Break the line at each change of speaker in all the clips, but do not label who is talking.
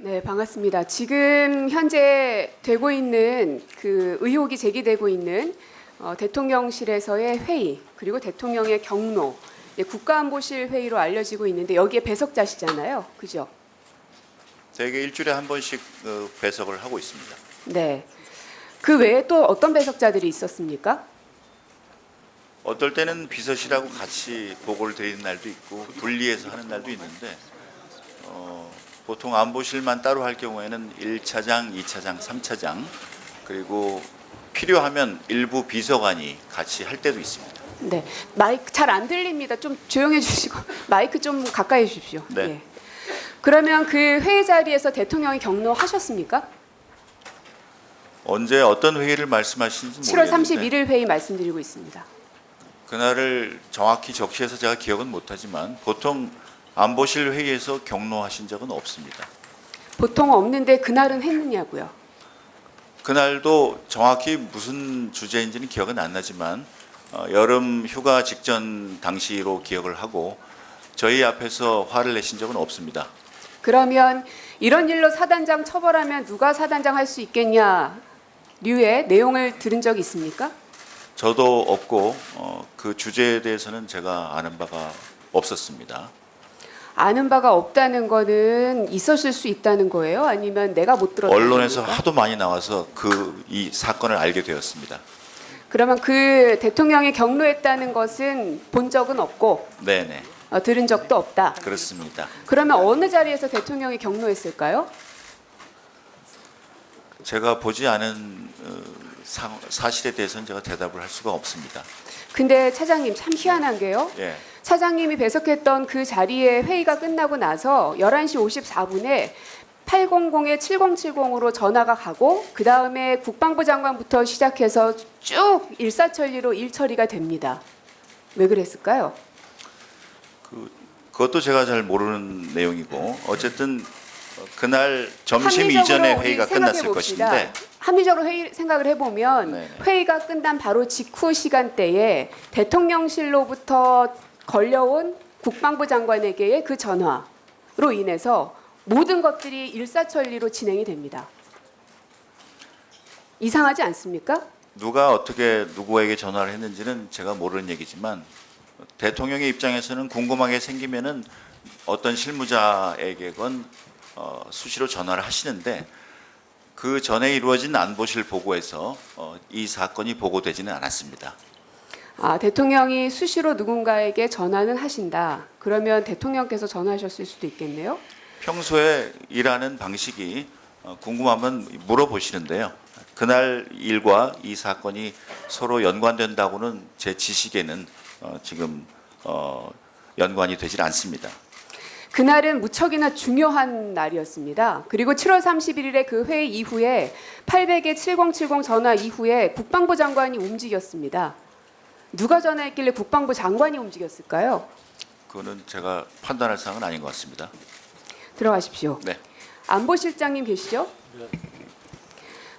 네, 반갑습니다. 지금 현재 되고 있는 그 의혹이 제기되고 있는 대통령실에서의 회의 그리고 대통령의 경로, 국가안보실 회의로 알려지고 있는데 여기에 배석자시잖아요, 그죠?
대개 일주일에 한 번씩 배석을 하고 있습니다.
네. 그 외에 또 어떤 배석자들이 있었습니까?
어떨 때는 비서실하고 같이 보고를 드리는 날도 있고 분리해서 하는 날도 있는데 보통 안보실만 따로 할 경우에는 1차장, 2차장, 3차장 그리고 필요하면 일부 비서관이 같이 할 때도 있습니다.
네. 마이크 잘 안 들립니다. 좀 조용해 주시고 마이크 좀 가까이 주십시오.
네.
예. 그러면 그 회의 자리에서 대통령이 경로하셨습니까?
언제 어떤 회의를 말씀하시는지
7월
모르겠는데
31일 회의 말씀드리고 있습니다.
그날을 정확히 적시해서 제가 기억은 못하지만 보통 안보실 회의에서 경로하신 적은 없습니다.
보통 없는데 그날은 했느냐고요.
그날도 정확히 무슨 주제인지는 기억은 안 나지만 여름 휴가 직전 당시로 기억을 하고 저희 앞에서 화를 내신 적은 없습니다.
그러면 이런 일로 사단장 처벌하면 누가 사단장 할 수 있겠냐 류의 내용을 들은 적이 있습니까?
저도 없고 그 주제에 대해서는 제가 아는 바가 없었습니다.
아는 바가 없다는 거는 있었을 수 있다는 거예요? 아니면 내가 못 들었다는
언론에서
겁니까?
하도 많이 나와서 이 사건을 알게 되었습니다.
그러면 그 대통령이 경로했다는 것은 본 적은 없고
네네,
들은 적도 없다.
그렇습니다.
그러면 어느 자리에서 대통령이 경로했을까요?
제가 보지 않은 사실에 대해서는 제가 대답을 할 수가 없습니다.
근데 차장님 참 희한한 게요.
예,
차장님이 배석했던 그 자리에 회의가 끝나고 나서 11시 54분에 800에 7070으로 전화가 가고 그 다음에 국방부 장관부터 시작해서 쭉 일사천리로 일처리가 됩니다. 왜 그랬을까요?
그것도 제가 잘 모르는 내용이고 어쨌든 그날 점심
합리적으로
이전에
우리
회의가
생각해
끝났을
봅시다.
것인데
합리적으로 생각을 해보면
네네.
회의가 끝난 바로 직후 시간대에 대통령실로부터 걸려온 국방부 장관에게의 그 전화로 인해서 모든 것들이 일사천리로 진행이 됩니다. 이상하지 않습니까?
누가 어떻게 누구에게 전화를 했는지는 제가 모르는 얘기지만 대통령의 입장에서는 궁금한 게 생기면은 어떤 실무자에게건 수시로 전화를 하시는데 그 전에 이루어진 안보실 보고에서 이 사건이 보고되지는 않았습니다.
대통령이 수시로 누군가에게 전화는 하신다. 그러면 대통령께서 전화하셨을 수도 있겠네요.
평소에 일하는 방식이 궁금하면 물어보시는데요. 그날 일과 이 사건이 서로 연관된다고는 제 지식에는 지금 연관이 되질 않습니다.
그날은 무척이나 중요한 날이었습니다. 그리고 7월 31일에 그 회의 이후에 800에 7070 전화 이후에 국방부 장관이 움직였습니다. 누가 전화했길래 국방부 장관이 움직였을까요?
그거는 제가 판단할 사항은 아닌 것 같습니다.
들어가십시오.
네.
안보실장님 계시죠?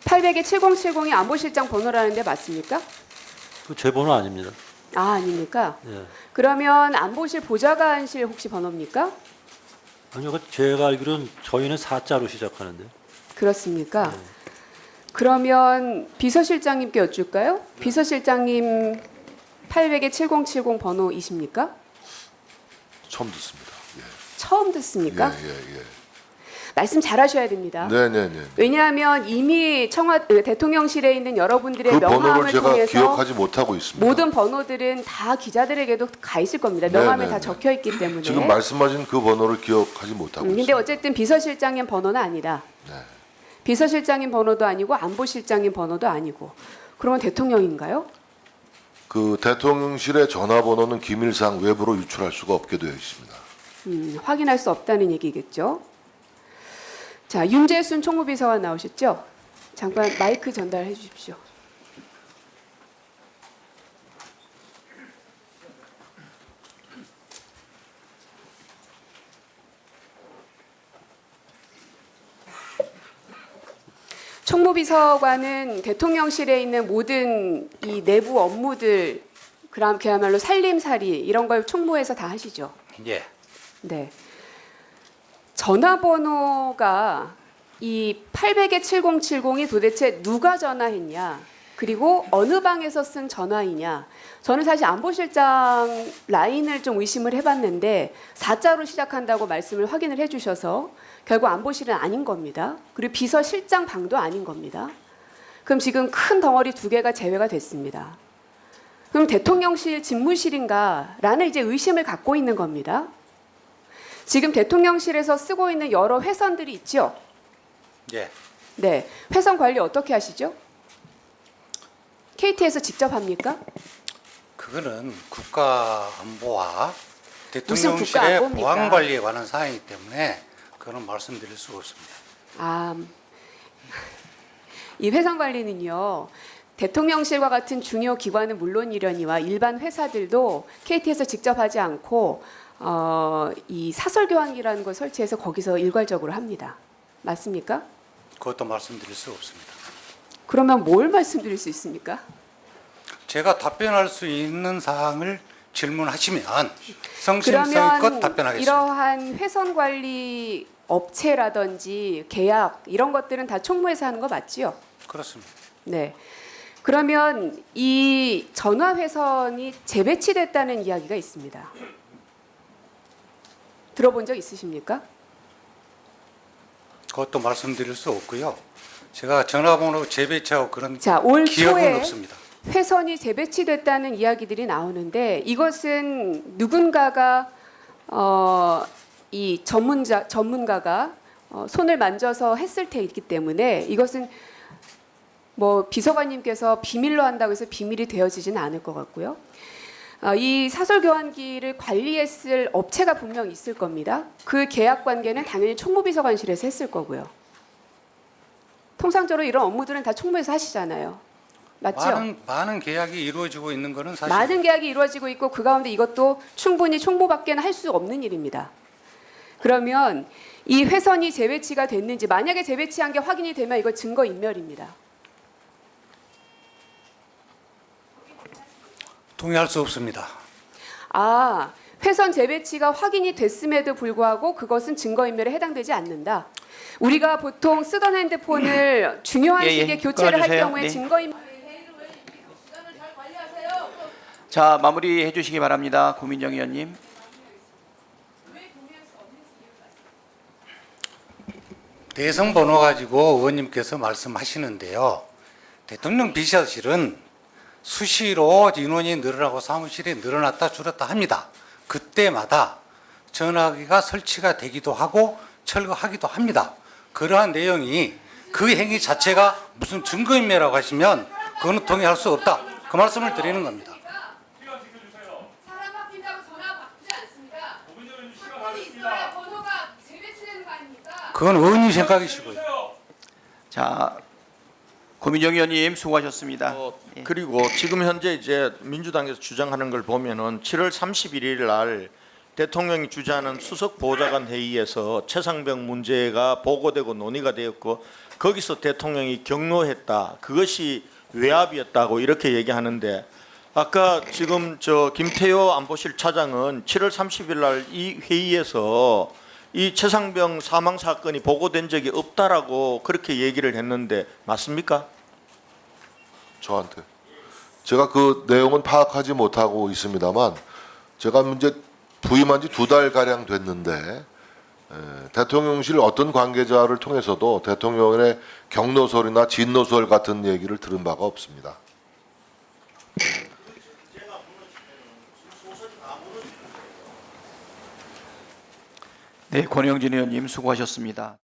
800에 7070이 안보실장 번호라는데 맞습니까?
그 제 번호 아닙니다.
아닙니까?
예.
그러면 안보실 보좌관실 혹시 번호입니까?
아니요, 그 제가 알기로는 저희는 4자로 시작하는데.
그렇습니까? 그러면 비서실장님께 여쭐까요? 비서실장님 800에 7070 번호이십니까?
처음 듣습니다.
처음 듣습니까?
예.
말씀 잘하셔야 됩니다.
네네네.
왜냐하면 이미 대통령실에 있는 여러분들의
그 번호를
명함을
제가
통해서
기억하지 못하고 있습니다.
모든 번호들은 다 기자들에게도 가 있을 겁니다. 명함에 다
네네네.
적혀 있기 때문에.
지금 말씀하신 그 번호를 기억하지 못하고
근데
있습니다.
어쨌든 비서실장님 번호는 아니다.
네.
비서실장님 번호도 아니고 안보실장님 번호도 아니고. 그러면 대통령인가요?
그 대통령실의 전화번호는 기밀상 외부로 유출할 수가 없게 되어 있습니다.
확인할 수 없다는 얘기겠죠. 자, 윤재순 총무비서관 나오셨죠? 잠깐 마이크 전달해 주십시오. 총무비서관은 대통령실에 있는 모든 이 내부 업무들, 그야말로 살림살이 이런 걸 총무에서 다 하시죠.
예.
네. 전화번호가 이 800의 7070이 도대체 누가 전화했냐, 그리고 어느 방에서 쓴 전화이냐. 저는 사실 안보실장 라인을 좀 의심을 해봤는데 4자로 시작한다고 말씀을 확인을 해주셔서 결국 안보실은 아닌 겁니다. 그리고 비서실장 방도 아닌 겁니다. 그럼 지금 큰 덩어리 2개가 제외가 됐습니다. 그럼 대통령실 집무실인가라는 이제 의심을 갖고 있는 겁니다. 지금 대통령실에서 쓰고 있는 여러 회선들이 있죠.
예.
네, 회선 관리 어떻게 하시죠? KT에서 직접 합니까?
그거는 국가안보와
무슨
대통령실의
국가안보입니까?
보안 관리에 관한 사항이기 때문에 그거는 말씀드릴 수가 없습니다.
아, 이 회선 관리는요. 대통령실과 같은 중요 기관은 물론이려니와 일반 회사들도 KT에서 직접 하지 않고 이 사설 교환기라는 걸 설치해서 거기서 일괄적으로 합니다. 맞습니까?
그것도 말씀드릴 수 없습니다.
그러면 뭘 말씀드릴 수 있습니까?
제가 답변할 수 있는 사항을 질문하시면
그러면
성심성의껏 답변하겠습니다.
이러한 회선 관리 업체라든지 계약 이런 것들은 다 총무에서 하는 거 맞지요?
그렇습니다.
네. 그러면 이 전화 회선이 재배치됐다는 이야기가 있습니다. 들어본 적 있으십니까?
그것도 말씀드릴 수 없고요. 제가 전화번호 재배치하고 그런
자, 올
기억은
초에
없습니다.
회선이 재배치됐다는 이야기들이 나오는데 이것은 누군가가 이 전문가가 손을 만져서 했을 테이기 때문에 이것은 뭐 비서관님께서 비밀로 한다고 해서 비밀이 되어지지는 않을 것 같고요. 이 사설 교환기를 관리했을 업체가 분명 있을 겁니다. 그 계약 관계는 당연히 총무비서관실에서 했을 거고요. 통상적으로 이런 업무들은 다 총무에서 하시잖아요. 맞죠?
많은 계약이 이루어지고 있는 것은 사실
많은 계약이 이루어지고 있고 그 가운데 이것도 충분히 총무밖에는 할 수 없는 일입니다. 그러면 이 회선이 재배치가 됐는지, 만약에 재배치한 게 확인이 되면 이거 증거인멸입니다.
동의할 수 없습니다.
아, 회선 재배치가 확인이 됐음에도 불구하고 그것은 증거인멸에 해당되지 않는다. 우리가 보통 쓰던 핸드폰을 중요한 시기에 교체를 할
끊어주세요.
경우에
네.
증거인멸.
자, 마무리해 주시기 바랍니다. 고민정 의원님.
대선 번호 가지고 의원님께서 말씀하시는데요. 대통령 비서실은 수시로 인원이 늘어나고 사무실이 늘어났다 줄었다 합니다. 그때마다 전화기가 설치가 되기도 하고 철거하기도 합니다. 그러한 내용이 그 행위 자체가 무슨 증거인멸이라고 하시면 그거는 동의할 수 없다. 그 말씀을 드리는 겁니다.
사람 바뀐다고 전화 바꾸지 않습니다. 사건이 있어야 번호가 재배치되는 거 아닙니까?
그건 의원님 생각이시고요.
자, 고민정 의원님 수고하셨습니다. 예.
그리고 지금 현재 이제 민주당에서 주장하는 걸 보면은 7월 31일 날 대통령이 주재하는 수석 보좌관 회의에서 최상병 문제가 보고되고 논의가 되었고 거기서 대통령이 경로했다. 그것이 외압이었다고 이렇게 얘기하는데 아까 지금 저 김태효 안보실 차장은 7월 30일 날 이 회의에서 이 최상병 사망 사건이 보고된 적이 없다라고 그렇게 얘기를 했는데 맞습니까?
저한테. 제가 그 내용은 파악하지 못하고 있습니다만 제가 이제 부임한 지 2달 가량 됐는데 대통령실 어떤 관계자를 통해서도 대통령의 경로설이나 진노설 같은 얘기를 들은 바가 없습니다.
네, 권영진 의원님 수고하셨습니다.